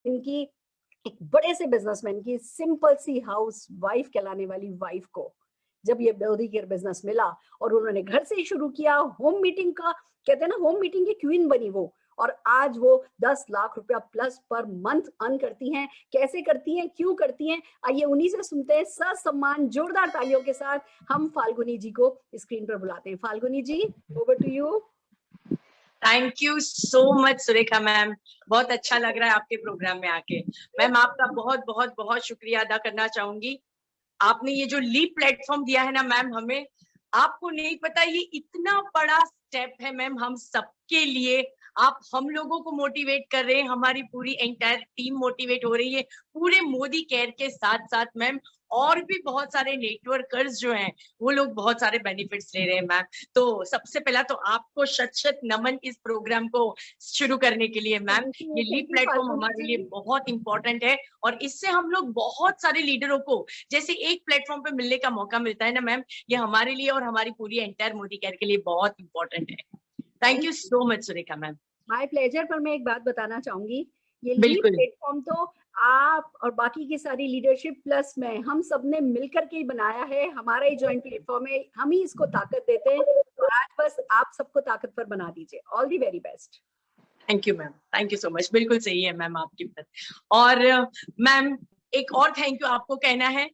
इनकी एक बड़े से बिजनेसमैन की सिंपल सी हाउस वाइफ कहलाने वाली वाइफ को जब ये मोदी केयर बिजनेस मिला और उन्होंने घर से ही शुरू किया, होम मीटिंग का कहते हैं ना, होम मीटिंग की क्वीन बनी वो। और आज वो 10 लाख रुपया प्लस पर मंथ अर्न करती हैं। कैसे करती हैं, क्यों करती हैं, आइए उन्हीं से सुनते हैं। ससम्मान जोरदार तालियों के साथ हम फाल्गुनी जी को स्क्रीन पर बुलाते हैं। Falguni ji, over to you. Thank you so much Surekha ma'am, बहुत अच्छा लग रहा है आपके प्रोग्राम में आके। मैम आपका बहुत बहुत बहुत शुक्रिया अदा करना चाहूंगी। आपने ये जो लीप प्लेटफॉर्म दिया है ना मैम हमें, आपको नहीं पता ये इतना बड़ा स्टेप है मैम हम सबके लिए। आप हम लोगों को मोटिवेट कर रहे हैं, हमारी पूरी एंटायर टीम मोटिवेट हो रही है पूरे मोदी केयर के साथ साथ मैम। और भी बहुत सारे नेटवर्कर्स जो हैं वो लोग बहुत सारे बेनिफिट्स ले रहे हैं मैम। तो सबसे पहला तो आपको शत शत नमन इस प्रोग्राम को शुरू करने के लिए मैम। ये लीप प्लेटफॉर्म हमारे लिए बहुत इंपॉर्टेंट है और इससे हम लोग बहुत सारे लीडरों को जैसे एक प्लेटफॉर्म पे मिलने का मौका मिलता है ना मैम, ये हमारे लिए और हमारी पूरी एंटायर मोदी केयर के लिए बहुत इंपॉर्टेंट है। Thank you so much Surekha ma'am. My pleasure. पर मैं एक बात बताना चाहूंगी, ये लीप बिल्कुल प्लेटफॉर्म तो आप और बाकी की सारी लीडरशिप प्लस में हम सब ने मिलकर के ही बनाया है। हमारा ही जॉइंट प्लेटफॉर्म है, हम ही इसको ताकत देते हैं और आज बस आप सबको ताकतवर बना दीजिए। All the very best. Thank you ma'am, thank you so much. बिल्कुल सही है मैम आपकी बात। और मैम एक और थैंक यू आपको कहना है,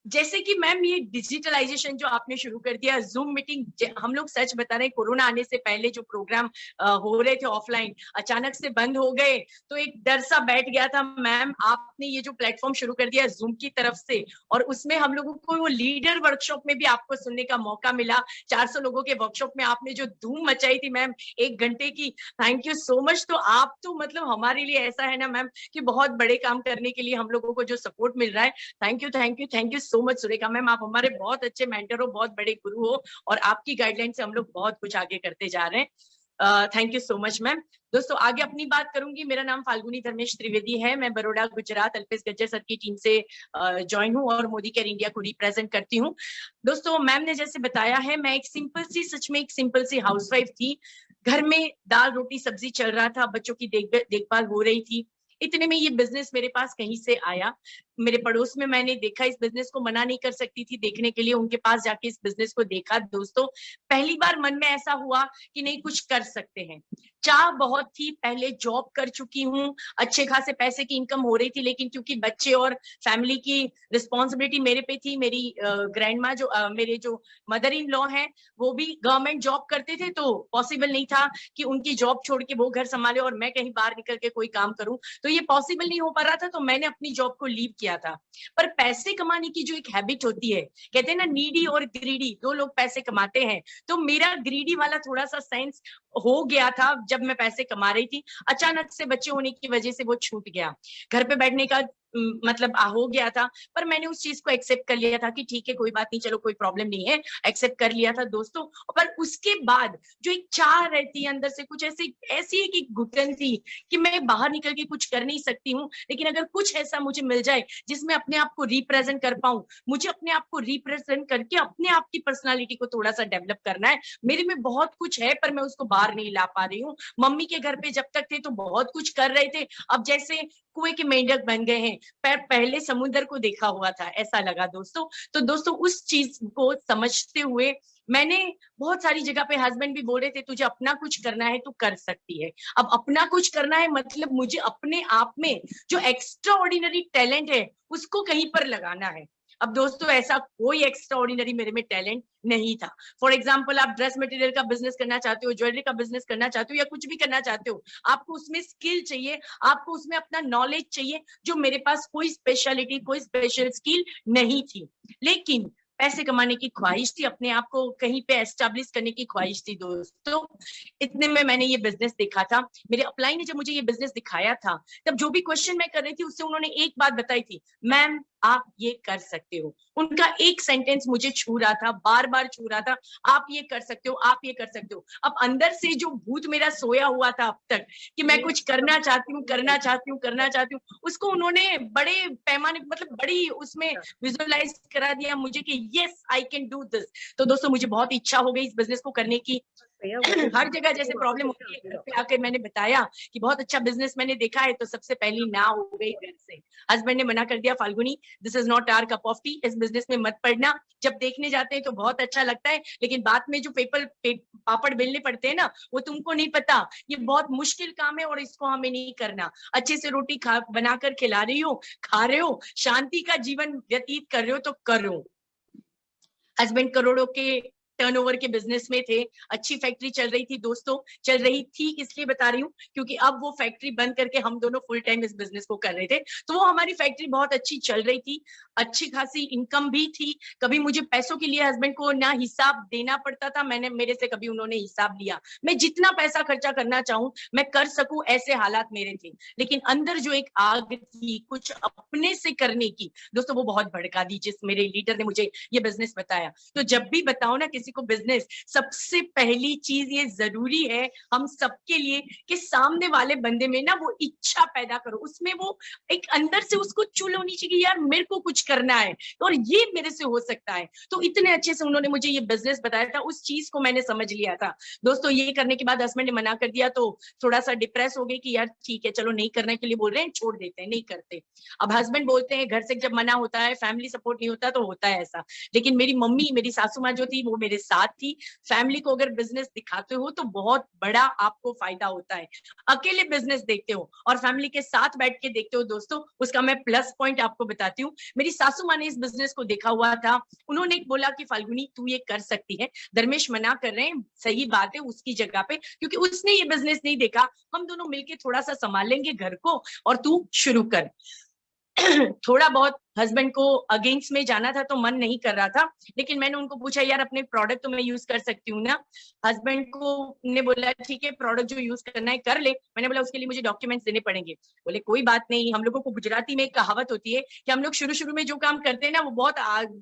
जैसे कि मैम ये डिजिटलाइजेशन जो आपने शुरू कर दिया, जूम मीटिंग, हम लोग सच बता रहे हैं कोरोना आने से पहले जो प्रोग्राम हो रहे थे ऑफलाइन अचानक से बंद हो गए तो एक डर सा बैठ गया था मैम। आपने ये जो प्लेटफॉर्म शुरू कर दिया जूम की तरफ से और उसमें हम लोगों को वो लीडर वर्कशॉप में भी आपको सुनने का मौका मिला। 400 लोगों के वर्कशॉप में आपने जो धूम मचाई थी मैम 1 घंटे की, थैंक यू सो मच। तो आप तो मतलब हमारे लिए ऐसा है ना मैम कि बहुत बड़े काम करने के लिए हम लोगों को जो सपोर्ट मिल रहा है, thank you thank you thank you so much Surekha ma'am. आप हमारे बहुत अच्छे मेंटर हो, बहुत बड़े गुरु हो और आपकी गाइडलाइन से हम लोग बहुत कुछ आगे करते जा रहे हैं। Thank you so much ma'am. दोस्तों आगे अपनी बात करूंगी। मेरा नाम फाल्गुनी धर्मेश त्रिवेदी है, मैं बड़ौदा गुजरात अल्पेश गज्जर सर की टीम से ज्वाइन हूँ और मोदी केयर इंडिया को रिप्रेजेंट करती हूँ। दोस्तों मैम ने जैसे बताया है, मैं एक सिंपल सी, सच में एक सिंपल सी हाउसवाइफ थी। घर में दाल रोटी सब्जी चल रहा था, बच्चों की देखभाल हो रही थी। इतने में ये बिजनेस मेरे पास कहीं से आया, मेरे पड़ोस में मैंने देखा। इस बिजनेस को मना नहीं कर सकती थी देखने के लिए, उनके पास जाके इस बिजनेस को देखा। दोस्तों पहली बार मन में ऐसा हुआ कि नहीं कुछ कर सकते हैं। चाह बहुत थी, पहले जॉब कर चुकी हूँ, अच्छे खासे पैसे की इनकम हो रही थी, लेकिन क्योंकि बच्चे और फैमिली की रिस्पॉन्सिबिलिटी मेरे पे थी। मेरी ग्रैंड माँ जो मेरे जो मदर इन लॉ है वो भी गवर्नमेंट जॉब करते थे, तो पॉसिबल नहीं था कि उनकी जॉब छोड़ के वो घर संभाले और मैं कहीं बाहर निकल के कोई काम करूं। तो ये पॉसिबल नहीं हो पा रहा था, तो मैंने अपनी जॉब को लीव किया था। पर पैसे कमाने की जो एक हैबिट होती है, कहते हैं ना नीडी और ग्रीडी, दो लोग पैसे कमाते हैं, तो मेरा ग्रीडी वाला थोड़ा सा सेंस हो गया था जब मैं पैसे कमा रही थी। अचानक से बच्चे होने की वजह से वो छूट गया, घर पे बैठने का मतलब हो गया था। पर मैंने उस चीज को एक्सेप्ट कर लिया था कि ठीक है कोई बात नहीं, चलो कोई प्रॉब्लम नहीं है, एक्सेप्ट कर लिया था दोस्तों। पर उसके बाद जो एक चाह रहती है अंदर से, कुछ ऐसी ऐसी एक घुटन थी कि मैं बाहर निकल के कुछ कर नहीं सकती हूँ, लेकिन अगर कुछ ऐसा मुझे मिल जाए जिसमें अपने आप को रिप्रेजेंट कर पाऊं, मुझे अपने आप को रिप्रेजेंट करके अपने आप की पर्सनालिटी को थोड़ा सा डेवलप करना है। मेरे में बहुत कुछ है पर मैं उसको बाहर नहीं ला पा रही हूँ। मम्मी के घर पे जब तक थे तो बहुत कुछ कर रहे थे, अब जैसे कुएं के मेंढक बन गए हैं, पहले समुद्र को देखा हुआ था ऐसा लगा दोस्तों। तो दोस्तों उस चीज को समझते हुए मैंने बहुत सारी जगह पे, हस्बैंड भी बोल रहे थे तुझे अपना कुछ करना है तो कर सकती है। अब अपना कुछ करना है मतलब मुझे अपने आप में जो एक्स्ट्रा ऑर्डिनरी टैलेंट है उसको कहीं पर लगाना है। अब दोस्तों ऐसा कोई एक्स्ट्रा ऑर्डिनरी मेरे में टैलेंट नहीं था। फॉर एग्जाम्पल आप ड्रेस मटेरियल का बिजनेस करना चाहते हो, ज्वेलरी का बिजनेस करना चाहते हो या कुछ भी करना चाहते हो, आपको उसमें स्किल चाहिए, आपको उसमें अपना नॉलेज चाहिए, जो मेरे पास कोई स्पेशलिटी, कोई स्पेशल स्किल नहीं थी। लेकिन पैसे कमाने की ख्वाहिश थी, अपने आप को कहीं पे एस्टेब्लिश करने की ख्वाहिश थी दोस्तों। इतने में मैंने ये बिजनेस देखा था। मेरे अपलाइन ने जब मुझे ये बिजनेस दिखाया था, तब जो भी क्वेश्चन मैं कर रही थी उससे उन्होंने एक बात बताई थी, मैम आप ये कर सकते हो। उनका एक सेंटेंस मुझे छू रहा था, बार बार छू रहा था, आप ये कर सकते हो, आप ये कर सकते हो। अब अंदर से जो भूत मेरा सोया हुआ था अब तक कि मैं कुछ करना चाहती हूँ, करना चाहती हूँ, करना चाहती हूँ, उसको उन्होंने बड़े पैमाने, मतलब बड़ी उसमें विजुअलाइज करा दिया मुझे कि yes I can do this. तो दोस्तों मुझे बहुत इच्छा हो गई इस बिजनेस को करने की। भैया हर जगह जैसे प्रॉब्लम होती है, घर पे आकर मैंने बताया कि बहुत अच्छा बिजनेस मैंने देखा है, तो सबसे पहली ना हो गई घर से। हस्बैंड ने मना कर दिया, Falguni this is not our cup of tea, इस बिजनेस में मत पड़ना। जब देखने जाते हैं तो बहुत अच्छा लगता है, लेकिन बाद में जो पापड़ बेलने पड़ते हैं ना, वो तुमको नहीं पता। ये बहुत मुश्किल काम है और इसको हमें नहीं करना। अच्छे से रोटी बनाकर खिला रही हो, खा रहे हो, शांति का जीवन व्यतीत कर रहे हो तो करो। हस्बैंड करोड़ों के टर्नओवर के बिजनेस में थे, अच्छी फैक्ट्री चल रही थी दोस्तों। चल रही थी इसलिए बता रही हूँ क्योंकि अब वो फैक्ट्री बंद करके हम दोनों फुल टाइम इस बिजनेस को कर रहे थे। तो वो हमारी फैक्ट्री बहुत अच्छी चल रही थी, अच्छी खासी इनकम भी थी। कभी मुझे पैसों के लिए हस्बैंड को ना हिसाब देना पड़ता था, मेरे से कभी उन्होंने हिसाब लिया। मैं जितना पैसा खर्चा करना चाहूँ मैं कर सकूं, ऐसे हालात मेरे थे। लेकिन अंदर जो एक आग थी कुछ अपने से करने की, दोस्तों वो बहुत भड़का दी जिस मेरे लीडर ने मुझे ये बिजनेस बताया। तो जब भी बताओ ना किसी को बिजनेस, सबसे पहली चीज ये जरूरी है हम सबके लिए कि सामने वाले बंदे में ना वो इच्छा पैदा करो, उसमें वो एक अंदर से उसको चुल होनी चाहिए, यार मेरे को कुछ करना है और ये मेरे से हो सकता है। तो इतने अच्छे से उन्होंने मुझे ये बिजनेस बताया था, उस चीज को मैंने समझ लिया था। दोस्तों ये करने के बाद हस्बैंड ने मना कर दिया तो थोड़ा सा डिप्रेस हो गई कि यार ठीक है चलो नहीं करने के लिए बोल रहे हैं, छोड़ देते हैं, नहीं करते। अब हस्बैंड बोलते हैं घर से जब मना होता है, फैमिली सपोर्ट नहीं होता तो होता है ऐसा। लेकिन मेरी मम्मी, मेरी सासू माँ जो थी वो मेरे साथ थी। फैमिली को अगर बिजनेस दिखाते हो तो बहुत बड़ा आपको फायदा होता है। अकेले बिजनेस देखते हो और फैमिली के साथ बैठ के देखते हो दोस्तों, उसका मैं प्लस पॉइंट आपको बताती हूँ। मेरी सासू माँ ने इस बिजनेस को देखा हुआ था, उन्होंने बोला कि फाल्गुनी तू ये कर सकती है, धर्मेश मना कर रहे हैं, सही बात है उसकी जगह पे, क्योंकि उसने ये बिजनेस नहीं देखा, हम दोनों मिलके थोड़ा सा संभालेंगे घर को और तू शुरू कर। थोड़ा बहुत हस्बैंड को अगेंस्ट में जाना था तो मन नहीं कर रहा था, लेकिन मैंने उनको पूछा यार अपने प्रोडक्ट तो मैं यूज कर सकती हूँ ना। हस्बैंड को ने बोला ठीक है प्रोडक्ट जो यूज करना है कर ले। मैंने बोला उसके लिए मुझे डॉक्यूमेंट्स देने पड़ेंगे। बोले कोई बात नहीं, हम लोगों को गुजराती में एक कहावत होती है कि हम लोग शुरू शुरू में जो काम करते हैं ना वो बहुत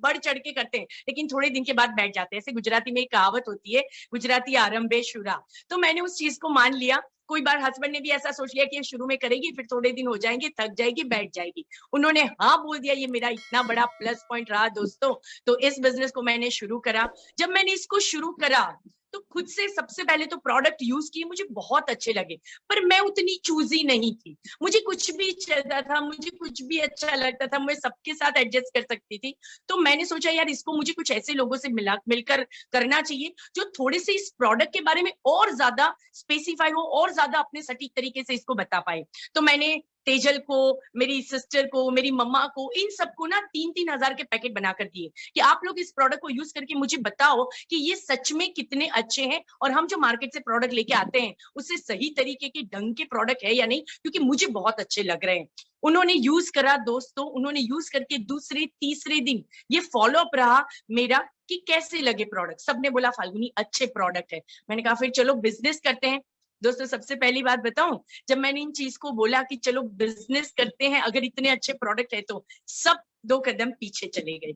बढ़ चढ़ के करते हैं, लेकिन थोड़े दिन के बाद बैठ जाते हैं। ऐसे गुजराती में एक कहावत होती है, गुजराती आरंभे शुरा। तो मैंने उस चीज को मान लिया। कोई बार हस्बैंड ने भी ऐसा सोच लिया कि शुरू में करेगी, फिर थोड़े दिन हो जाएंगे, थक जाएगी, बैठ जाएगी। उन्होंने हाँ बोल दिया, ये मेरा इतना बड़ा प्लस पॉइंट रहा दोस्तों। तो इस बिजनेस को मैंने शुरू करा। जब मैंने इसको शुरू करा तो खुद से सबसे पहले तो प्रोडक्ट यूज किए, मुझे बहुत अच्छे लगे, पर मैं उतनी चूजी नहीं थी। मुझे कुछ भी चलता था, मुझे कुछ भी अच्छा लगता था, मैं सबके साथ एडजस्ट कर सकती थी। तो मैंने सोचा यार इसको मुझे कुछ ऐसे लोगों से मिलकर करना चाहिए जो थोड़े से इस प्रोडक्ट के बारे में और ज्यादा स्पेसिफाई हो और ज्यादा अपने सटीक तरीके से इसको बता पाए। तो मैंने तेजल को, मेरी सिस्टर को, मेरी मम्मा को, इन सबको ना 3-3 हजार के पैकेट बनाकर दिए कि आप लोग इस प्रोडक्ट को यूज करके मुझे बताओ कि ये सच में कितने अच्छे हैं और हम जो मार्केट से प्रोडक्ट लेके आते हैं उससे सही तरीके के ढंग के प्रोडक्ट है या नहीं, क्योंकि मुझे बहुत अच्छे लग रहे हैं। उन्होंने यूज करा दोस्तों, उन्होंने यूज करके दूसरे तीसरे दिन ये फॉलो अप रहा मेरा कि कैसे लगे प्रोडक्ट। सबने बोला फाल्गुनी अच्छे प्रोडक्ट है। मैंने कहा फिर चलो बिजनेस करते हैं। दोस्तों सबसे पहली बात बताऊं, जब मैंने इन चीज को बोला कि चलो बिजनेस करते हैं, अगर इतने अच्छे प्रोडक्ट है तो सब 2 कदम पीछे चले गए।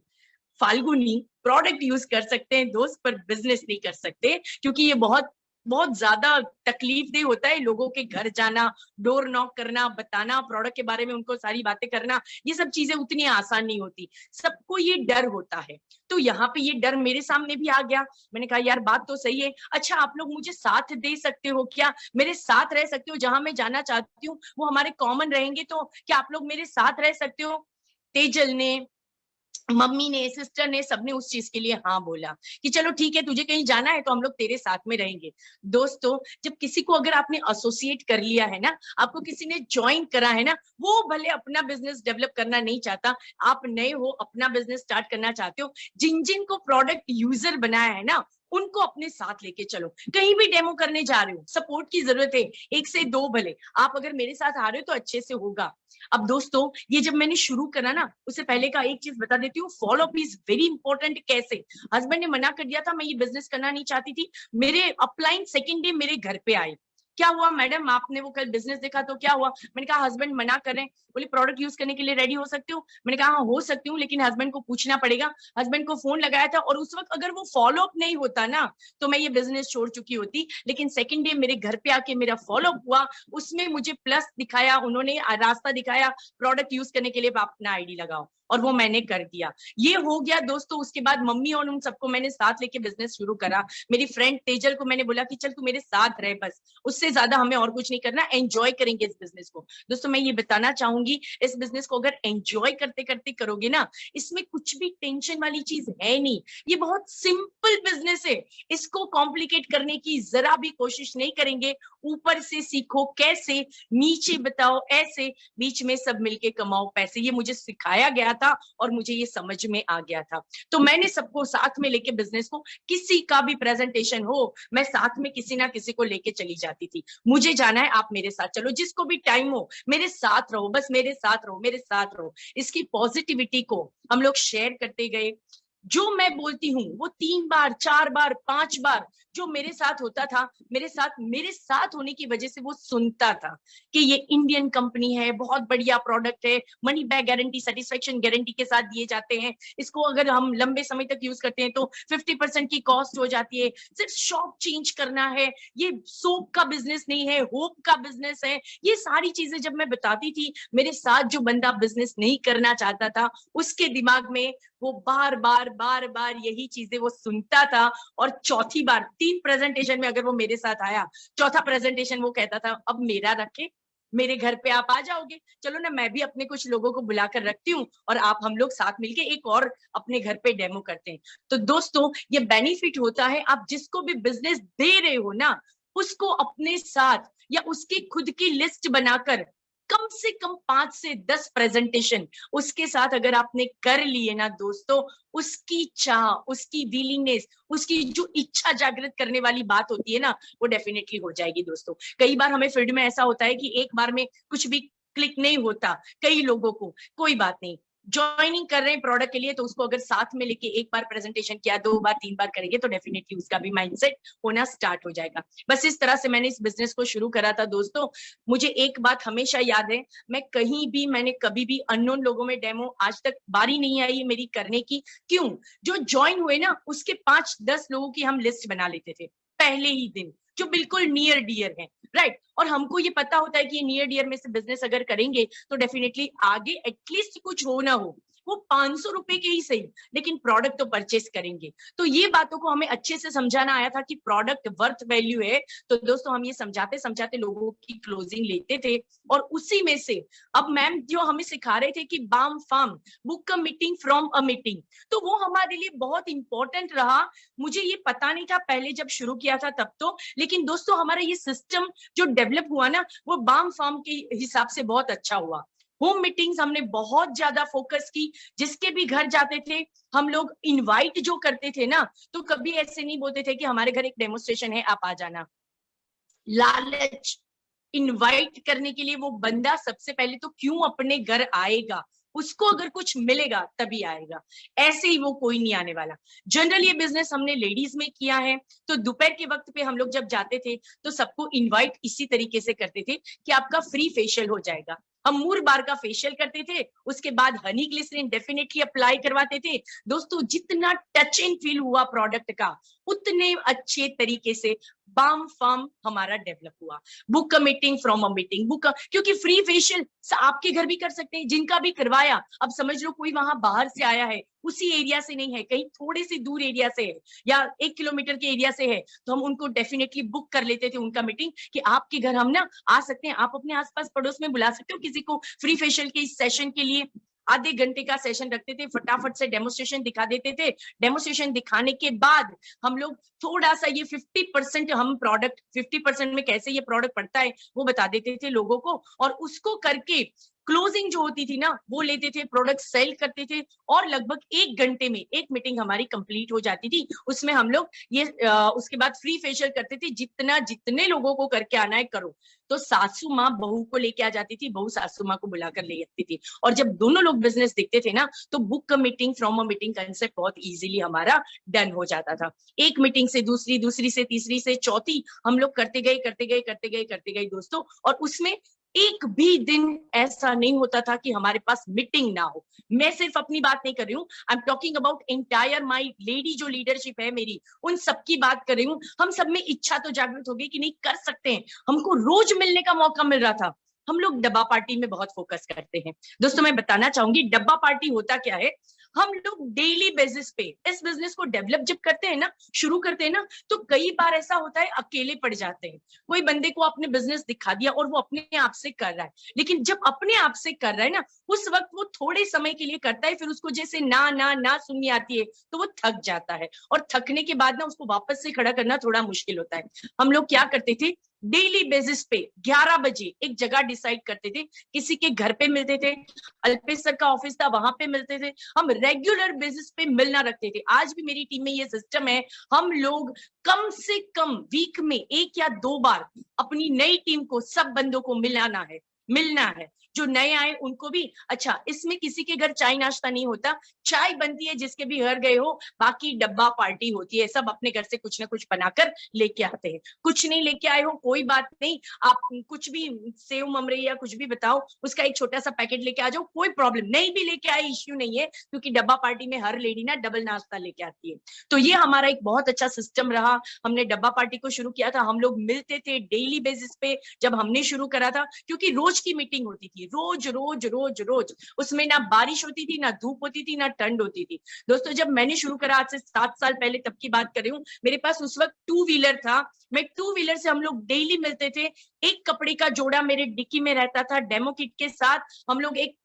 फाल्गुनी प्रोडक्ट यूज कर सकते हैं दोस्त, पर बिजनेस नहीं कर सकते, क्योंकि ये बहुत बहुत ज्यादा तकलीफ दे होता है। लोगों के घर जाना, डोर नॉक करना, बताना प्रोडक्ट के बारे में, उनको सारी बातें करना, ये सब चीजें उतनी आसान नहीं होती। सबको ये डर होता है। तो यहाँ पे ये डर मेरे सामने भी आ गया। मैंने कहा यार बात तो सही है, अच्छा आप लोग मुझे साथ दे सकते हो क्या, मेरे साथ रह सकते हो, जहां मैं जाना चाहती हूँ वो हमारे कॉमन रहेंगे, तो क्या आप लोग मेरे साथ रह सकते हो। तेजल ने, मम्मी ने, सिस्टर ने, सबने उस चीज के लिए हाँ बोला कि चलो ठीक है तुझे कहीं जाना है तो हम लोग तेरे साथ में रहेंगे। दोस्तों जब किसी को अगर आपने एसोसिएट कर लिया है ना, आपको किसी ने ज्वाइन करा है ना, वो भले अपना बिजनेस डेवलप करना नहीं चाहता, आप नए हो अपना बिजनेस स्टार्ट करना चाहते हो, जिन जिन को प्रोडक्ट यूजर बनाया है ना उनको अपने साथ लेके चलो। कहीं भी डेमो करने जा रहे हो, सपोर्ट की जरूरत है, 1 से 2 भले, आप अगर मेरे साथ आ रहे हो तो अच्छे से होगा। अब दोस्तों ये जब मैंने शुरू करा ना, उससे पहले का एक चीज बता देती हूँ, follow up is very important. कैसे, हस्बैंड ने मना कर दिया था, मैं ये बिजनेस करना नहीं चाहती थी। मेरे अपलाइन सेकेंड डे मेरे घर पे आए, क्या हुआ मैडम आपने वो कल बिजनेस देखा तो क्या हुआ। मैंने कहा हस्बैंड मना कर रहे हैं। बोले प्रोडक्ट यूज करने के लिए रेडी हो सकते हो। मैंने कहा हाँ हो सकती हूँ, लेकिन हस्बैंड को पूछना पड़ेगा। हस्बैंड को फोन लगाया था और उस वक्त अगर वो फॉलो अप नहीं होता ना तो मैं ये बिजनेस छोड़ चुकी होती। लेकिन सेकेंड डे मेरे घर पे आके मेरा फॉलो अप हुआ, उसमें मुझे प्लस दिखाया, उन्होंने रास्ता दिखाया प्रोडक्ट यूज करने के लिए, आप अपना आईडी लगाओ। और वो मैंने कर दिया। ये हो गया दोस्तों। उसके बाद मम्मी और उन सबको मैंने साथ लेके बिजनेस शुरू करा। मेरी फ्रेंड तेजल को मैंने बोला कि चल तू मेरे साथ रह, बस उससे ज्यादा हमें और कुछ नहीं करना, एंजॉय करेंगे इस बिजनेस को। दोस्तों मैं ये बताना चाहूंगी, इस बिजनेस को अगर एंजॉय करते करते करोगे ना, इसमें कुछ भी टेंशन वाली चीज है नहीं। ये बहुत सिंपल बिजनेस है, इसको कॉम्प्लिकेट करने की जरा भी कोशिश नहीं करेंगे। ऊपर से सीखो कैसे, नीचे बताओ ऐसे, बीच में सब मिलके कमाओ पैसे। ये मुझे सिखाया गया था और मुझे ये समझ में आ गया था। तो मैंने सबको साथ में लेके बिजनेस को, किसी का भी प्रेजेंटेशन हो मैं साथ में किसी ना किसी को लेके चली जाती थी। मुझे जाना है, आप मेरे साथ चलो, जिसको भी टाइम हो मेरे साथ रहो, बस मेरे साथ रहो, मेरे साथ रहो। इसकी पॉजिटिविटी को हम लोग शेयर करते गए। जो मैं बोलती हूँ वो 3 बार 4 बार 5 बार जो मेरे साथ होता था, मेरे साथ होने की वजह से वो सुनता था कि ये इंडियन कंपनी है, बहुत बढ़िया प्रोडक्ट है, money back guarantee, satisfaction guarantee के साथ दिए जाते हैं, इसको अगर हम लंबे समय तक यूज करते हैं तो 50% की कॉस्ट हो जाती है, सिर्फ शॉप चेंज करना है, ये सोप का बिजनेस नहीं है, होप का बिजनेस है। ये सारी चीजें जब मैं बताती थी, मेरे साथ जो बंदा बिजनेस नहीं करना चाहता था उसके दिमाग में वो बार बार यही चीजें वो सुनता था। और चौथी बार 3 प्रेजेंटेशन में अगर वो मेरे साथ आया, चौथा प्रेजेंटेशन वो कहता था अब मेरा रखे, मेरे घर पे आप आ जाओगे, चलो ना मैं भी अपने कुछ लोगों को बुलाकर रखती हूँ और आप हम लोग साथ मिलके एक और अपने घर पे डेमो करते हैं। तो दोस्तों ये बेनिफिट होता है, आप जिसको भी बिजनेस दे रहे हो ना, उसको अपने साथ या उसकी खुद की लिस्ट बनाकर कम से कम 5 से 10 प्रेजेंटेशन उसके साथ अगर आपने कर लिए ना दोस्तों, उसकी चाह, उसकी विलिंगनेस, उसकी जो इच्छा जागृत करने वाली बात होती है ना, वो डेफिनेटली हो जाएगी दोस्तों। कई बार हमें फील्ड में ऐसा होता है कि एक बार में कुछ भी क्लिक नहीं होता कई लोगों को, कोई बात नहीं, ज्वाइनिंग कर रहे हैं प्रोडक्ट के लिए तो उसको अगर साथ में लेके एक बार प्रेजेंटेशन किया, 2 बार 3 बार करेंगे तो डेफिनेटली उसका भी माइंडसेट होना स्टार्ट हो जाएगा। बस इस तरह से मैंने इस बिजनेस को शुरू करा था दोस्तों। मुझे एक बात हमेशा याद है, मैं कहीं भी, मैंने कभी भी अननोन लोगों में डेमो आज तक बारी नहीं आई मेरी करने की। क्यों? जो ज्वाइन हुए ना उसके 5-10 लोगों की हम लिस्ट बना लेते थे पहले ही दिन, जो बिल्कुल नियर डियर है, राइट। और हमको ये पता होता है कि ये नियर डियर में से बिजनेस अगर करेंगे तो डेफिनेटली आगे एटलीस्ट कुछ हो ना हो, वो 500 रुपए के ही सही, लेकिन प्रोडक्ट तो परचेस करेंगे। तो ये बातों को हमें अच्छे से समझाना आया था कि प्रोडक्ट वर्थ वैल्यू है। तो दोस्तों हम ये समझाते समझाते लोगों की क्लोजिंग लेते थे और उसी में से अब मैम जो हमें सिखा रहे थे कि बाम form, book a meeting from a meeting, तो वो हमारे लिए बहुत इंपॉर्टेंट रहा। मुझे ये पता नहीं था पहले जब शुरू किया था तब तो, लेकिन दोस्तों हमारा ये सिस्टम जो डेवलप हुआ ना, वो बाम फार्म के हिसाब से बहुत अच्छा हुआ। होम मीटिंग्स हमने बहुत ज्यादा फोकस की, जिसके भी घर जाते थे हम लोग इनवाइट जो करते थे ना, तो कभी ऐसे नहीं बोलते थे कि हमारे घर एक डेमोस्ट्रेशन है आप आ जाना। लालच, इनवाइट करने के लिए वो बंदा सबसे पहले तो क्यों अपने घर आएगा, उसको अगर कुछ मिलेगा तभी आएगा, ऐसे ही वो कोई नहीं आने वाला। जनरली ये बिजनेस हमने लेडीज में किया है, तो दोपहर के वक्त पे हम लोग जब जाते थे तो सबको इनवाइट इसी तरीके से करते थे कि आपका फ्री फेशियल हो जाएगा। हम मूर बार का फेशियल करते थे, उसके बाद हनी ग्लिसरीन डेफिनेटली अप्लाई करवाते थे। दोस्तों जितना टच एंड फील हुआ प्रोडक्ट का, उतने अच्छे तरीके से बाम फार्म हमारा डेवलप हुआ। Book a meeting from a meeting, book क्योंकि फ्री फेशियल आपके घर भी कर सकते हैं, जिनका भी करवाया। अब समझ लो कोई वहां बाहर से आया है, उसी एरिया से नहीं है, कहीं थोड़े से दूर एरिया से है या 1 किलोमीटर के एरिया से है, तो हम उनको डेफिनेटली बुक कर लेते थे उनका मीटिंग कि आपके घर हम ना आ सकते हैं, आप अपने आसपास पड़ोस में बुला सकते हो किसी को फ्री फेशियल के इस सेशन के लिए। आधे घंटे का सेशन रखते थे, फटाफट से डेमोस्ट्रेशन दिखा देते थे। डेमोस्ट्रेशन दिखाने के बाद हम लोग थोड़ा सा ये 50% हम प्रोडक्ट, 50% में कैसे ये प्रोडक्ट पड़ता है वो बता देते थे लोगों को, और उसको करके क्लोजिंग जो होती थी ना वो लेते थे, प्रोडक्ट सेल करते थे, और लगभग 1 घंटे में एक मीटिंग हमारी कंप्लीट हो जाती थी। उसमें हम लोग ये उसके बाद फ्री फेशियल करते थे, जितने लोगों को करके आना है करो। तो सासू माँ बहू को लेके आ जाती थी, बहू सासू माँ को बुलाकर ले जाती थी, और जब दोनों लोग बिजनेस देखते थे ना तो book a meeting from a meeting concept बहुत इजीली हमारा डन हो जाता था। एक मीटिंग से दूसरी, दूसरी से तीसरी से चौथी हम लोग करते गए दोस्तों। और उसमें एक भी दिन ऐसा नहीं होता था कि हमारे पास मीटिंग ना हो। मैं सिर्फ अपनी बात नहीं कर रही हूँ, I am talking about entire my lady जो लीडरशिप है मेरी, उन सबकी बात कर रही हूँ। हम सब में इच्छा तो जागृत हो गई कि नहीं कर सकते हैं, हमको रोज मिलने का मौका मिल रहा था। हम लोग डब्बा पार्टी में बहुत फोकस करते हैं। दोस्तों मैं बताना चाहूंगी डब्बा पार्टी होता क्या है। हम लोग डेली बेसिस पे इस बिजनेस को डेवलप जब करते हैं ना, शुरू करते हैं ना, तो कई बार ऐसा होता है अकेले पड़ जाते हैं। कोई बंदे को आपने बिजनेस दिखा दिया और वो अपने आप से कर रहा है, लेकिन जब अपने आप से कर रहा है ना, उस वक्त वो थोड़े समय के लिए करता है, फिर उसको जैसे ना ना ना सुननी आती है तो वो थक जाता है, और थकने के बाद ना उसको वापस से खड़ा करना थोड़ा मुश्किल होता है। हम लोग क्या करते थे, डेली बेसिस पे 11 बजे एक जगह डिसाइड करते थे, किसी के घर पे मिलते थे, अल्पेश सर का ऑफिस था वहां पे मिलते थे, हम रेगुलर बेसिस पे मिलना रखते थे। आज भी मेरी टीम में ये सिस्टम है, हम लोग कम से कम वीक में 1 या 2 बार अपनी नई टीम को, सब बंदों को मिलना है। जो नए आए उनको भी। अच्छा, इसमें किसी के घर चाय नाश्ता नहीं होता, चाय बनती है जिसके भी घर गए हो, बाकी डब्बा पार्टी होती है, सब अपने घर से कुछ ना कुछ बनाकर लेके आते हैं। कुछ नहीं लेके आए हो कोई बात नहीं, आप कुछ भी सेव ममरई या कुछ भी बताओ, उसका एक छोटा सा पैकेट लेके आ जाओ, कोई प्रॉब्लम नहीं, भी लेके आए इश्यू नहीं है, क्योंकि डब्बा पार्टी में हर लेडी ना डबल नाश्ता लेके आती है। तो ये हमारा एक बहुत अच्छा सिस्टम रहा। हमने डब्बा पार्टी को शुरू किया था, हम लोग मिलते थे डेली बेसिस पे जब हमने शुरू करा था, क्योंकि रोज की मीटिंग होती थी, रोज रोज रोज रोज, उसमें ना बारिश होती थी, ना धूप होती थी, ना ठंड होती थी। दोस्तों जब मैंने शुरू करा आज से 7 साल पहले, तब की बात कर रही हूँ, मेरे पास उस वक्त 2 व्हीलर था, मैं 2 व्हीलर से हम लोग डेली मिलते थे। एक कपड़े का जोड़ा मेरे डिक्की में रहता था डेमो किट के साथ, हम लोग एक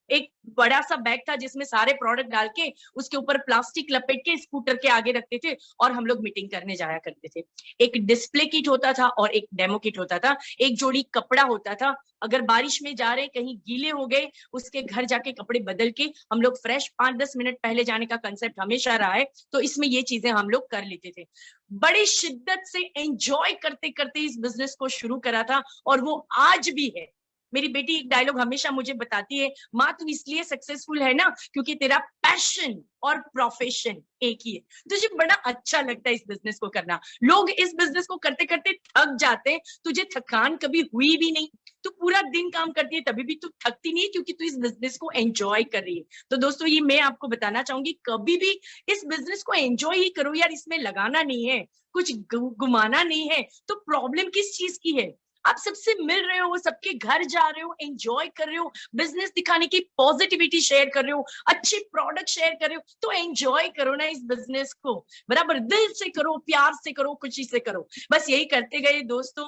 बड़ा सा बैग था जिसमें सारे प्रोडक्ट डाल के उसके ऊपर प्लास्टिक लपेट के स्कूटर के आगे रखते थे और हम लोग मीटिंग करने जाया करते थे। एक डिस्प्ले किट होता था और एक डेमो किट होता था, एक जोड़ी कपड़ा होता था, अगर बारिश में जा रहे कहीं गीले हो गए, उसके घर जाके कपड़े बदल के हम लोग फ्रेश 5-10 मिनट पहले जाने का कंसेप्ट हमेशा रहा है, तो इसमें ये चीजें हम लोग कर लेते थे। बड़ी शिद्दत से एंजॉय करते करते इस बिजनेस को शुरू करा था, और वो आज भी है। मेरी बेटी एक डायलॉग हमेशा मुझे बताती है, माँ तू इसलिए सक्सेसफुल है ना क्योंकि तेरा पैशन और प्रोफेशन एक ही है। तुझे बड़ा अच्छा लगता है इस बिजनेस को करना। लोग इस बिजनेस को करते करते थक जाते हैं, तुझे थकान कभी हुई भी नहीं, तू पूरा दिन काम करती है तभी भी तू थकती नहीं, क्योंकि तू इस बिजनेस को एंजॉय कर रही है। तो दोस्तों ये मैं आपको बताना चाहूंगी, कभी भी इस बिजनेस को एंजॉय ही करो यार, इसमें लगाना नहीं है, कुछ गुमाना नहीं है। तो प्रॉब्लम किस चीज की है? आप सबसे मिल रहे हो, सबके घर जा रहे हो, एंजॉय कर रहे हो, बिजनेस दिखाने की पॉजिटिविटी शेयर कर रहे हो, अच्छे प्रोडक्ट शेयर कर रहे हो, तो एंजॉय करो ना इस बिजनेस को, बराबर दिल से करो, प्यार से करो, खुशी से करो। बस यही करते गए दोस्तों।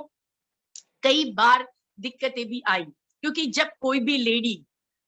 कई बार दिक्कतें भी आई, क्योंकि जब कोई भी लेडी,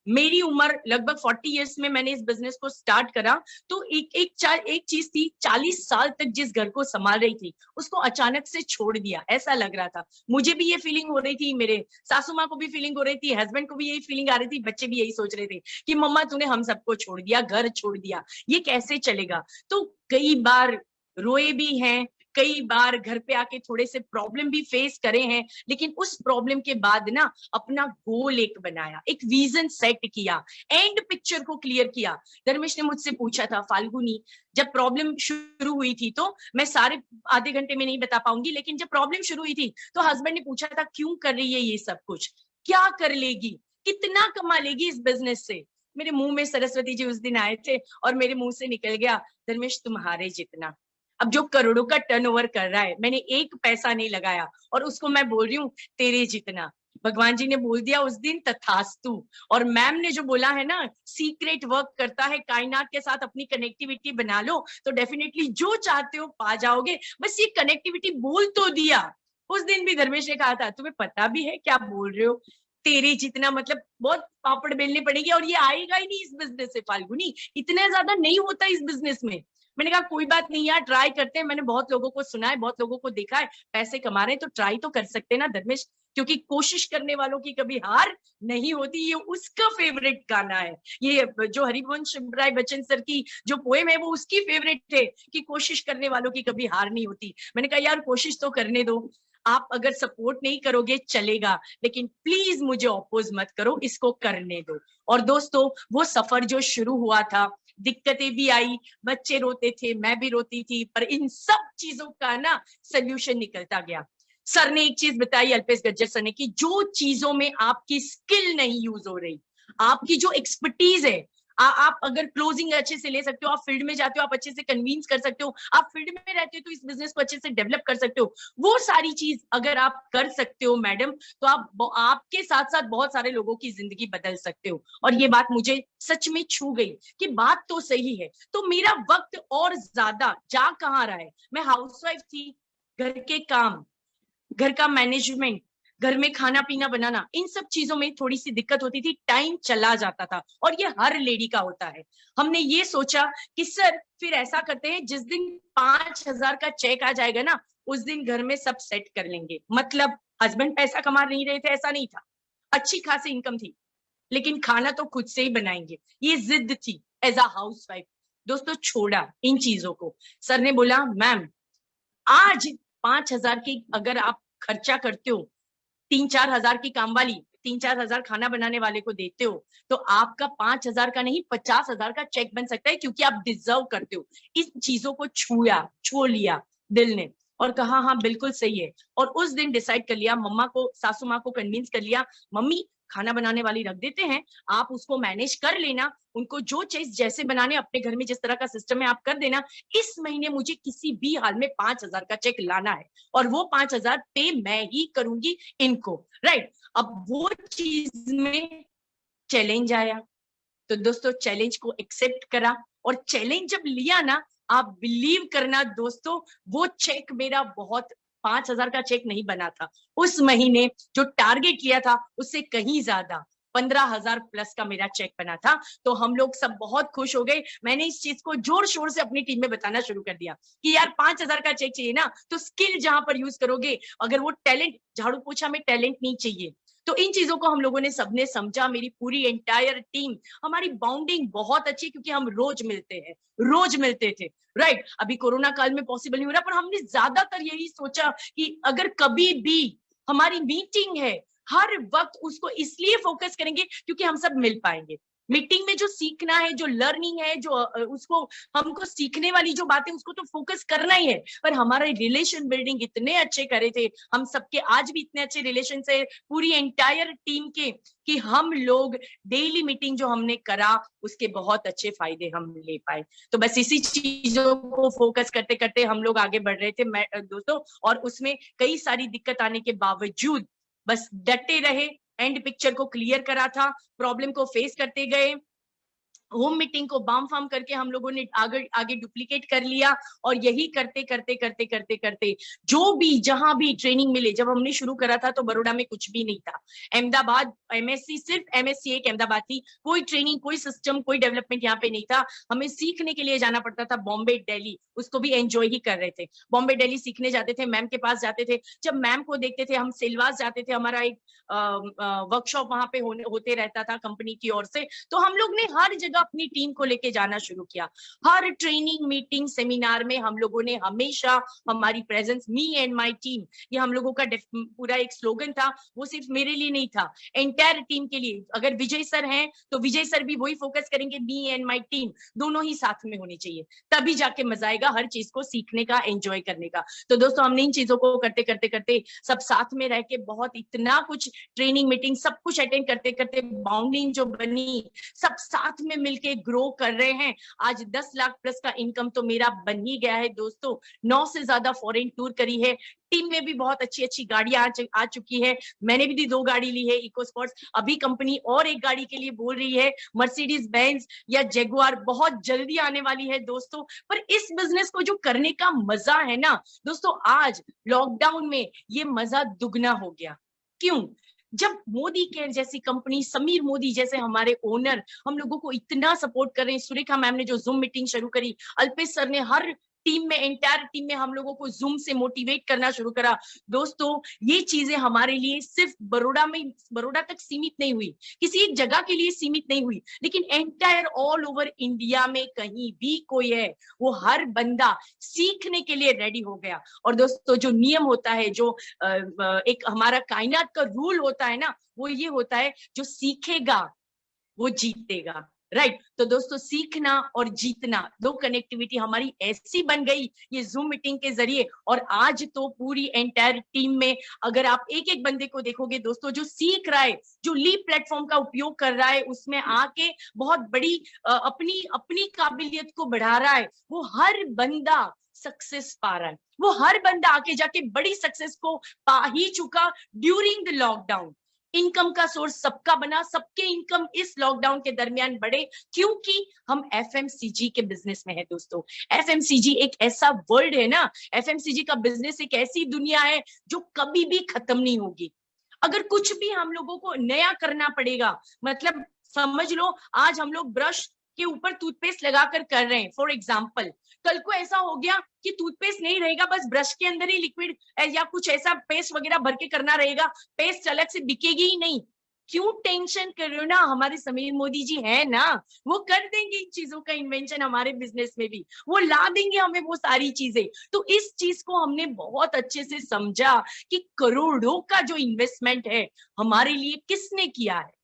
मेरी उम्र लगभग 40 इयर्स में मैंने इस बिजनेस को स्टार्ट करा, तो एक चीज थी, 40 साल तक जिस घर को संभाल रही थी उसको अचानक से छोड़ दिया, ऐसा लग रहा था। मुझे भी ये फीलिंग हो रही थी, मेरे सासू माँ को भी फीलिंग हो रही थी, हस्बैंड को भी यही फीलिंग आ रही थी, बच्चे भी यही सोच रहे थे कि मम्मा तूने हम सबको छोड़ दिया, घर छोड़ दिया, ये कैसे चलेगा। तो कई बार रोए भी हैं, कई बार घर पे आके थोड़े से प्रॉब्लम भी फेस करे हैं, लेकिन उस प्रॉब्लम के बाद ना अपना गोल एक बनाया, एक विजन सेट किया, एंड पिक्चर को क्लियर किया। धर्मेश ने मुझसे पूछा था, फाल्गुनी जब प्रॉब्लम शुरू हुई थी, तो मैं सारे आधे घंटे में नहीं बता पाऊंगी, लेकिन जब प्रॉब्लम शुरू हुई थी तो हस्बैंड ने पूछा था क्यों कर रही है ये सब कुछ, क्या कर लेगी, कितना कमा लेगी इस बिजनेस से। मेरे मुंह में सरस्वती जी उस दिन आए थे और मेरे मुंह से निकल गया, धर्मेश तुम्हारे जितना। अब जो करोड़ों का टर्नओवर कर रहा है, मैंने एक पैसा नहीं लगाया, और उसको मैं बोल रही हूँ तेरे जितना। भगवान जी ने बोल दिया उस दिन तथास्तु। और मैम ने जो बोला है ना, सीक्रेट वर्क करता है, कायनात के साथ अपनी कनेक्टिविटी बना लो तो डेफिनेटली जो चाहते हो पा जाओगे। बस ये कनेक्टिविटी बोल तो दिया। उस दिन भी धर्मेश ने कहा था तुम्हें पता भी है क्या बोल रहे हो, तेरे जितना, मतलब बहुत पापड़ बेलने पड़ेगी और ये आएगा ही नहीं इस बिजनेस से फाल्गुनी, इतना ज्यादा नहीं होता इस बिजनेस में। मैंने कहा कोई बात नहीं यार, ट्राई करते हैं, मैंने बहुत लोगों को सुना है, बहुत लोगों को देखा है पैसे कमा रहे हैं, तो ट्राई तो कर सकते हैं ना धर्मेश, क्योंकि कोशिश करने वालों की कभी हार नहीं होती। ये उसका फेवरेट गाना है, ये जो हरिवंश राय बच्चन सर की जो पोएम है वो उसकी फेवरेट है कि कोशिश करने वालों की कभी हार नहीं होती। मैंने कहा यार कोशिश तो करने दो, आप अगर सपोर्ट नहीं करोगे चलेगा, लेकिन प्लीज मुझे अपोज मत करो, इसको करने दो। और दोस्तों वो सफर जो शुरू हुआ था, दिक्कतें भी आई, बच्चे रोते थे, मैं भी रोती थी, पर इन सब चीजों का ना सोल्यूशन निकलता गया। सर ने एक चीज बताई, अल्पेश गज्जर सर ने, कि जो चीजों में आपकी स्किल नहीं यूज हो रही, आपकी जो एक्सपर्टीज है, आप अगर क्लोजिंग अच्छे से ले सकते हो, आप फील्ड में जाते हो, आप अच्छे से कन्विंस कर सकते हो, आप फील्ड में रहते हो तो इस बिजनेस को अच्छे से डेवलप कर सकते हो। वो सारी चीज अगर आप कर सकते हो मैडम, तो आप आपके साथ साथ बहुत सारे लोगों की जिंदगी बदल सकते हो। और ये बात मुझे सच में छू गई कि बात तो सही है। तो मेरा वक्त और ज्यादा जा कहाँ रहा है, मैं हाउसवाइफ थी, घर के काम, घर का मैनेजमेंट, घर में खाना पीना बनाना, इन सब चीजों में थोड़ी सी दिक्कत होती थी, टाइम चला जाता था, और ये हर लेडी का होता है। हमने ये सोचा कि सर फिर ऐसा करते हैं, जिस दिन 5,000 का चेक आ जाएगा ना, उस दिन घर में सब सेट कर लेंगे। मतलब हस्बैंड पैसा कमा नहीं रहे थे ऐसा नहीं था, अच्छी खासी इनकम थी, लेकिन खाना तो खुद से ही बनाएंगे, ये जिद थी एज अ हाउस वाइफ। दोस्तों छोड़ा इन चीजों को। सर ने बोला मैम आज 5,000 की अगर आप खर्चा करते हो, 3-4 हजार की काम वाली, 3-4 हजार खाना बनाने वाले को देते हो, तो आपका 5,000 का नहीं 50,000 का चेक बन सकता है, क्योंकि आप डिजर्व करते हो। इस चीजों को छू लिया दिल ने, और कहा हाँ बिल्कुल सही है। और उस दिन डिसाइड कर लिया, मम्मा को, सासू माँ को कन्विंस कर लिया, मम्मी खाना बनाने वाली रख देते हैं, आप उसको मैनेज कर लेना, उनको जो चीज जैसे बनाने अपने घर में जिस तरह का सिस्टम है आप कर देना। इस महीने मुझे किसी भी हाल में 5,000 का चेक लाना है, और वो 5,000 पे मैं ही करूंगी इनको, राइट। अब वो चीज में चैलेंज आया, तो दोस्तों चैलेंज को एक्सेप्ट करा, और चैलेंज जब लिया ना, आप बिलीव करना दोस्तों, वो चेक मेरा बहुत, 5,000 का चेक नहीं बना था उस महीने, जो टारगेट लिया था उससे कहीं ज्यादा 15,000 प्लस का मेरा चेक बना था। तो हम लोग सब बहुत खुश हो गए। मैंने इस चीज को जोर शोर से अपनी टीम में बताना शुरू कर दिया कि यार 5,000 का चेक चाहिए ना, तो स्किल जहां पर यूज करोगे, अगर वो टैलेंट, झाड़ू पोछा में टैलेंट नहीं चाहिए। तो इन चीजों को हम लोगों ने सबने समझा, मेरी पूरी एंटायर टीम, हमारी बाउंडिंग बहुत अच्छी, क्योंकि हम रोज मिलते हैं, रोज मिलते थे, राइट। अभी कोरोना काल में पॉसिबल नहीं हो रहा, पर हमने ज्यादातर यही सोचा कि अगर कभी भी हमारी मीटिंग है, हर वक्त उसको इसलिए फोकस करेंगे क्योंकि हम सब मिल पाएंगे। मीटिंग में जो सीखना है, जो लर्निंग है, जो उसको हमको सीखने वाली जो बातें, उसको तो फोकस करना ही है। पर हमारे रिलेशन बिल्डिंग इतने अच्छे करे थे हम सबके, आज भी इतने अच्छे रिलेशन है पूरी एंटायर टीम के, कि हम लोग डेली मीटिंग जो हमने करा उसके बहुत अच्छे फायदे हम ले पाए। तो बस इसी चीजों को फोकस करते करते हम लोग आगे बढ़ रहे थे दोस्तों, और उसमें कई सारी दिक्कत आने के बावजूद बस डटे रहे, एंड पिक्चर को क्लियर करा था, प्रॉब्लम को फेस करते गए, होम मीटिंग को बाम फार्म करके हम लोगों ने आगे आगे डुप्लीकेट कर लिया। और यही करते करते करते करते करते जो भी जहां भी ट्रेनिंग मिले, जब हमने शुरू करा था तो बड़ौदा में कुछ भी नहीं था, अहमदाबाद एमएससी, सिर्फ एमएससी एक अहमदाबाद थी, कोई ट्रेनिंग, कोई सिस्टम, कोई डेवलपमेंट यहाँ पे नहीं था। हमें सीखने के लिए जाना पड़ता था बॉम्बे, दिल्ली, उसको भी एंजॉय ही कर रहे थे। बॉम्बे दिल्ली सीखने जाते थे, मैम के पास जाते थे, जब मैम को देखते थे, हम सिलवास जाते थे, हमारा एक वर्कशॉप वहां पे होते रहता था कंपनी की ओर से। तो हम लोग ने हर जगह अपनी टीम को लेके जाना शुरू किया, हर ट्रेनिंग, मीटिंग, सेमिनार में हम लोगों ने हमेशा हमारी presence, me and my team, ये हम लोगों का पूरा एक स्लोगन था। वो सिर्फ मेरे लिए नहीं था, एंटायर टीम के लिए। अगर विजय सर हैं तो विजय सर भी वही फोकस करेंगे, मी एंड माय टीम दोनों ही साथ में होनी चाहिए, तभी जाके मजा आएगा हर चीज को सीखने का, एंजॉय करने का। तो दोस्तों हमने इन चीजों को करते करते करते सब साथ में रह के बहुत इतना कुछ, ट्रेनिंग, मीटिंग, सब कुछ अटेंड करते करते बाउंडिंग जो बनी, सब साथ में मिलके ग्रो कर रहे हैं। आज 10 लाख प्लस का इनकम तो मेरा बन ही गया है दोस्तों। 9 से ज्यादा फॉरेन टूर करी है, टीम में भी बहुत अच्छी अच्छी गाड़ियां आ चुकी है। मैंने भी 2 गाड़ी ली है, इको स्पोर्ट्स, अभी कंपनी और एक गाड़ी के लिए बोल रही है, मर्सिडीज बेंज या जेगुआर बहुत जल्दी आने वाली है दोस्तों। पर इस बिजनेस को जो करने का मजा है ना दोस्तों, आज लॉकडाउन में ये मजा दुगना हो गया। क्यों? जब मोदी केयर जैसी कंपनी, समीर मोदी जैसे हमारे ओनर हम लोगों को इतना सपोर्ट कर रहे हैं, सुरेखा मैम ने जो जूम मीटिंग शुरू करी, अल्पेश सर ने हर टीम में, एंटायर टीम में हम लोगों को जूम से मोटिवेट करना शुरू करा। दोस्तों ये चीजें हमारे लिए सिर्फ बड़ौदा तक सीमित नहीं हुई, किसी एक जगह के लिए सीमित नहीं हुई, लेकिन एंटायर ऑल ओवर इंडिया में कहीं भी कोई है, वो हर बंदा सीखने के लिए रेडी हो गया। और दोस्तों जो नियम होता है, जो एक हमारा कायनात का रूल होता है ना, वो ये होता है, जो सीखेगा वो जीतेगा। राइट। तो दोस्तों सीखना और जीतना, दो कनेक्टिविटी हमारी ऐसी बन गई ये जूम मीटिंग के जरिए। और आज तो पूरी एंटायर टीम में अगर आप एक एक बंदे को देखोगे दोस्तों, जो सीख रहा है, जो लीप प्लेटफॉर्म का उपयोग कर रहा है, उसमें आके बहुत बड़ी अपनी अपनी काबिलियत को बढ़ा रहा है, वो हर बंदा सक्सेस पा रहा है। वो हर बंदा आके जाके बड़ी सक्सेस को पा ही चुका ड्यूरिंग द लॉकडाउन। इनकम का सोर्स सबका बना, सबके इनकम इस लॉकडाउन के दरमियान बढ़े, क्योंकि हम एफएमसीजी के बिजनेस में है दोस्तों। एफएमसीजी एक ऐसा वर्ल्ड है ना, एफएमसीजी का बिजनेस एक ऐसी दुनिया है जो कभी भी खत्म नहीं होगी। अगर कुछ भी हम लोगों को नया करना पड़ेगा, मतलब समझ लो आज हम लोग ब्रश के ऊपर टूथपेस्ट लगाकर कर रहे हैं फॉर एग्जाम्पल, कल को ऐसा हो गया कि टूथपेस्ट नहीं रहेगा, बस ब्रश के अंदर ही लिक्विड या कुछ ऐसा पेस्ट वगैरह भर के करना रहेगा, पेस्ट अलग से बिकेगी ही नहीं। क्यों टेंशन कर रहे हो ना, हमारे समीर मोदी जी है ना, वो कर देंगे इन चीजों का इन्वेंशन हमारे बिजनेस में भी, वो ला देंगे हमें वो सारी चीजें। तो इस चीज को हमने बहुत अच्छे से समझा कि करोड़ों का जो इन्वेस्टमेंट है हमारे लिए किसने किया है,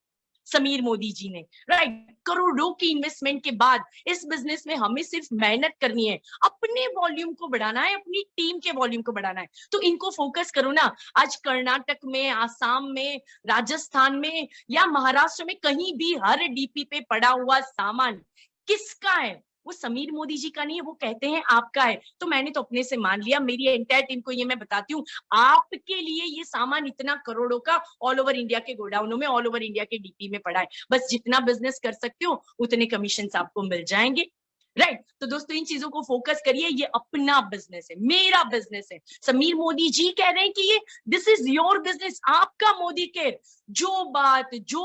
समीर मोदी जी ने, राइट। करोड़ों की इन्वेस्टमेंट के बाद इस बिजनेस में हमें सिर्फ मेहनत करनी है, अपने वॉल्यूम को बढ़ाना है, अपनी टीम के वॉल्यूम को बढ़ाना है। तो इनको फोकस करो ना। आज कर्नाटक में, आसाम में, राजस्थान में या महाराष्ट्र में कहीं भी हर डीपी पे पड़ा हुआ सामान किसका है? वो समीर मोदी जी का नहीं है, वो कहते हैं आपका है। तो मैंने तो अपने से मान लिया, मेरी एंटायर टीम को ये मैं बताती हूँ, आपके लिए ये सामान इतना करोड़ों का ऑल ओवर इंडिया के गोडाउनों में, ऑल ओवर इंडिया के डीपी में पड़ा है। बस जितना बिजनेस कर सकते हो उतने कमीशन आपको मिल जाएंगे, राइट। तो दोस्तों इन चीजों को फोकस करिए, ये अपना बिजनेस है, मेरा बिजनेस है। समीर मोदी जी कह रहे हैं कि ये दिस इज योर बिजनेस, आपका मोदी केयर। जो बात, जो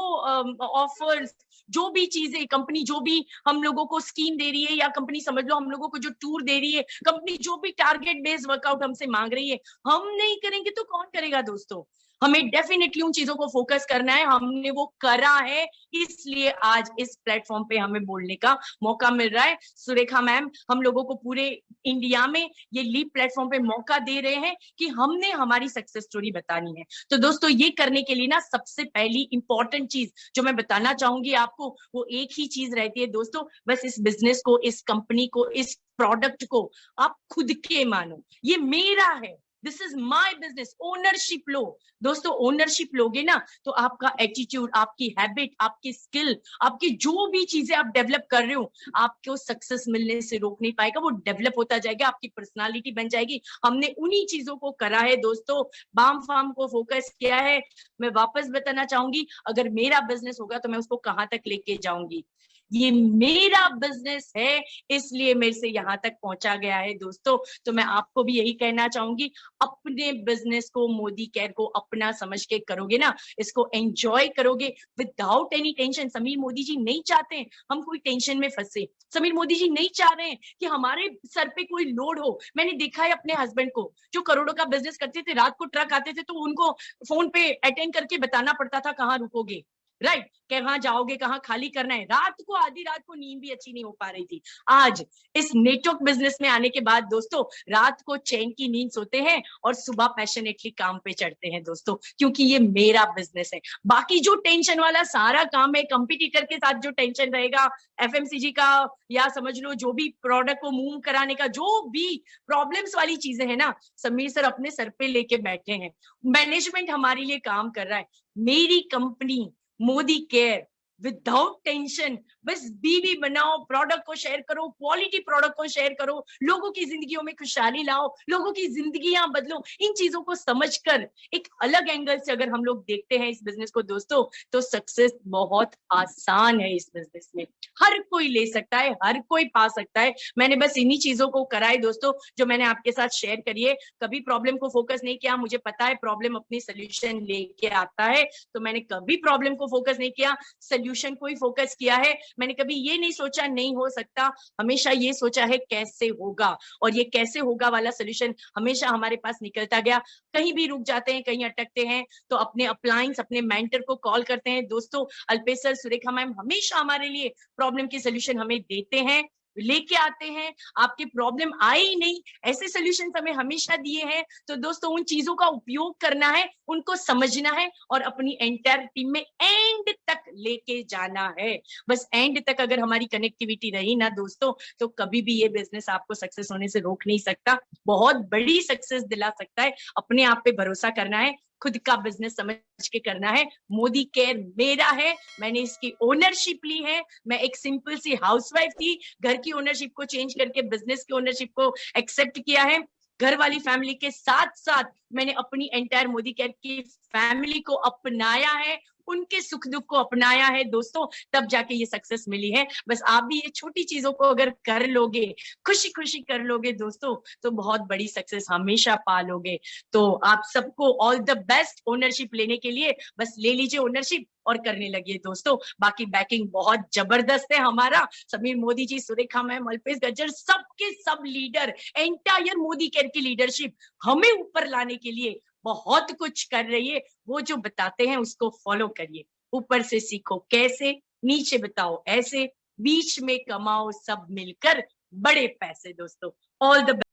ऑफर्स, जो भी चीजें कंपनी, जो भी हम लोगों को स्कीम दे रही है, या कंपनी समझ लो हम लोगों को जो टूर दे रही है, कंपनी जो भी टारगेट बेस्ड वर्कआउट हमसे मांग रही है, हम नहीं करेंगे तो कौन करेगा दोस्तों? हमें डेफिनेटली उन चीजों को फोकस करना है, हमने वो करा है, इसलिए आज इस प्लेटफॉर्म पे हमें बोलने का मौका मिल रहा है। सुरेखा मैम हम लोगों को पूरे इंडिया में ये लीप प्लेटफॉर्म पे मौका दे रहे हैं कि हमने हमारी सक्सेस स्टोरी बतानी है। तो दोस्तों ये करने के लिए ना सबसे पहली इंपॉर्टेंट चीज जो मैं बताना चाहूंगी आपको, वो एक ही चीज रहती है दोस्तों, बस इस बिजनेस को, इस कंपनी को, इस प्रोडक्ट को आप खुद के मानो, ये मेरा है, this is my business. Ownership लो दोस्तों, ओनरशिप लोगे ना तो आपका एटीट्यूड, आपकी हैबिट, आपकी स्किल, आपकी जो भी चीजें आप डेवलप कर रहे हो, आपको सक्सेस मिलने से रोक नहीं पाएगा, वो डेवलप होता जाएगा, आपकी पर्सनालिटी बन जाएगी। हमने उन्हीं चीजों को करा है दोस्तों, बाम फार्म को फोकस किया है। मैं वापस बताना चाहूंगी, अगर मेरा बिजनेस होगा तो मैं उसको कहां तक लेके जाऊंगी, ये मेरा बिजनेस है, इसलिए मेरे से यहाँ तक पहुंचा गया है दोस्तों। तो मैं आपको भी यही कहना चाहूंगी, अपने बिजनेस को, मोदी केयर को अपना समझ के करोगे ना, इसको एंजॉय करोगे without any tension. Sameer Modi ji नहीं चाहते हम कोई टेंशन में फंसे, समीर मोदी जी नहीं चाह रहे हैं कि हमारे सर पे कोई लोड हो। मैंने देखा है अपने हस्बैंड को, जो करोड़ों का बिजनेस करते थे, रात को ट्रक आते थे तो उनको फोन पे अटेंड करके बताना पड़ता था कहाँ रुकोगे, राइट, कहाँ जाओगे, कहाँ खाली करना है। रात को, आधी रात को नींद भी अच्छी नहीं हो पा रही थी। आज इस नेटवर्क बिजनेस में आने के बाद दोस्तों रात को चैन की नींद सोते हैं और सुबह पैशनेटली काम पे चढ़ते हैं दोस्तों, क्योंकि ये मेरा बिजनेस है। बाकी जो टेंशन वाला सारा काम है, कंपटीटर के साथ जो टेंशन रहेगा, एफएमसीजी का, या समझ लो जो भी प्रोडक्ट को मूव कराने का, जो भी प्रॉब्लम्स वाली चीजें है ना, समीर सर अपने सर पे लेके बैठे हैं। मैनेजमेंट हमारे लिए काम कर रहा है। मेरी company Modi care without tension, बस बीवी बनाओ, प्रोडक्ट को शेयर करो, क्वालिटी प्रोडक्ट को शेयर करो, लोगों की जिंदगियों में खुशहाली लाओ, लोगों की जिंदगियां बदलो। इन चीजों को समझकर एक अलग एंगल से अगर हम लोग देखते हैं इस बिजनेस को दोस्तों, तो सक्सेस बहुत आसान है। इस बिजनेस में हर कोई ले सकता है, हर कोई पा सकता है। मैंने बस इन्हीं चीजों को कराए दोस्तों जो मैंने आपके साथ शेयर करी है। कभी प्रॉब्लम को फोकस नहीं किया, मुझे पता है प्रॉब्लम अपनी सोल्यूशन लेके आता है, तो मैंने कभी प्रॉब्लम को फोकस नहीं किया, सोल्यूशन को ही फोकस किया है। मैंने कभी ये नहीं सोचा नहीं हो सकता, हमेशा ये सोचा है कैसे होगा, और ये कैसे होगा वाला सोल्यूशन हमेशा हमारे पास निकलता गया। कहीं भी रुक जाते हैं, कहीं अटकते हैं, तो अपने अपलायंस, अपने मेंटर को कॉल करते हैं दोस्तों। अल्पेश सर, सुरेखा मैम हमेशा हमारे लिए प्रॉब्लम के सोल्यूशन हमें देते हैं। लेके आते हैं, आपकी प्रॉब्लम आए ही नहीं, ऐसे सॉल्यूशंस हमें हमेशा दिए हैं। तो दोस्तों उन चीजों का उपयोग करना है, उनको समझना है और अपनी एंटायर टीम में एंड तक लेके जाना है। बस एंड तक अगर हमारी कनेक्टिविटी रही ना दोस्तों, तो कभी भी ये बिजनेस आपको सक्सेस होने से रोक नहीं सकता, बहुत बड़ी सक्सेस दिला सकता है। अपने आप पे भरोसा करना है, खुद का बिजनेस समझ के करना है। मोदी केयर मेरा है, मैंने इसकी ओनरशिप ली है। मैं एक सिंपल सी हाउसवाइफ थी, घर की ओनरशिप को चेंज करके बिजनेस की ओनरशिप को एक्सेप्ट किया है। घर वाली फैमिली के साथ साथ मैंने अपनी एंटायर मोदी केयर की फैमिली को अपनाया है, उनके सुख दुख को अपनाया है दोस्तों, तब जाके ये सक्सेस मिली है। बस आप भी ये छोटी चीजों को अगर कर लोगे, खुशी खुशी कर लोगे दोस्तों, तो बहुत बड़ी सक्सेस हमेशा पा लोगे। तो आप सबको ऑल द बेस्ट ओनरशिप लेने के लिए। बस ले लीजिए ओनरशिप और करने लगिए दोस्तों। बाकी बैकिंग बहुत जबरदस्त है हमारा, समीर मोदी जी, सुरेखा मैम, अल्पेश गज्जर, सबके सब लीडर, एंटायर मोदी केयर की लीडरशिप हमें ऊपर लाने के लिए बहुत कुछ कर रही है। वो जो बताते हैं उसको फॉलो करिए, ऊपर से सीखो कैसे, नीचे बताओ ऐसे, बीच में कमाओ सब मिलकर बड़े पैसे दोस्तों। All the